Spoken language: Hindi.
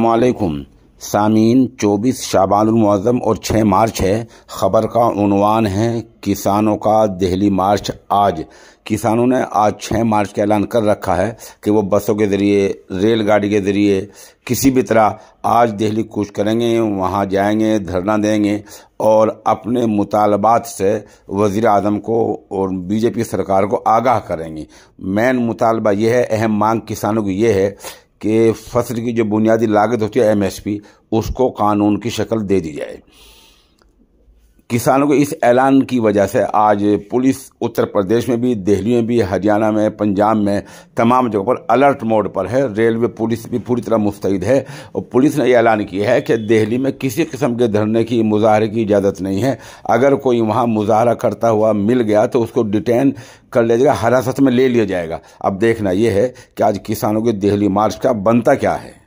वालेकुम सामीन। 24 शाबानुल मुअज़्ज़म और 6 मार्च है। ख़बर का उन्वान है किसानों का दिल्ली मार्च। आज किसानों ने आज 6 मार्च का ऐलान कर रखा है कि वो बसों के ज़रिए, रेलगाड़ी के ज़रिए, किसी भी तरह आज दिल्ली कूच करेंगे, वहाँ जाएंगे, धरना देंगे और अपने मुतालबात से वज़ीर आज़म को और बीजेपी सरकार को आगाह करेंगे। मेन मुतालबा ये है, अहम मांग किसानों की ये है कि फसल की जो बुनियादी लागत होती है MSP, उसको कानून की शक्ल दे दी जाए। किसानों के इस ऐलान की वजह से आज पुलिस उत्तर प्रदेश में भी, दिल्ली में भी, हरियाणा में, पंजाब में, तमाम जगहों पर अलर्ट मोड पर है। रेलवे पुलिस भी पूरी तरह मुस्तैद है और पुलिस ने यह ऐलान किया है कि दिल्ली में किसी किस्म के धरने की, मुजाहरे की इजाज़त नहीं है। अगर कोई वहाँ मुजाहरा करता हुआ मिल गया तो उसको डिटेन कर लिया जाएगा, हिरासत में ले लिया जाएगा। अब देखना यह है कि आज किसानों के दिल्ली मार्च का बनता क्या है।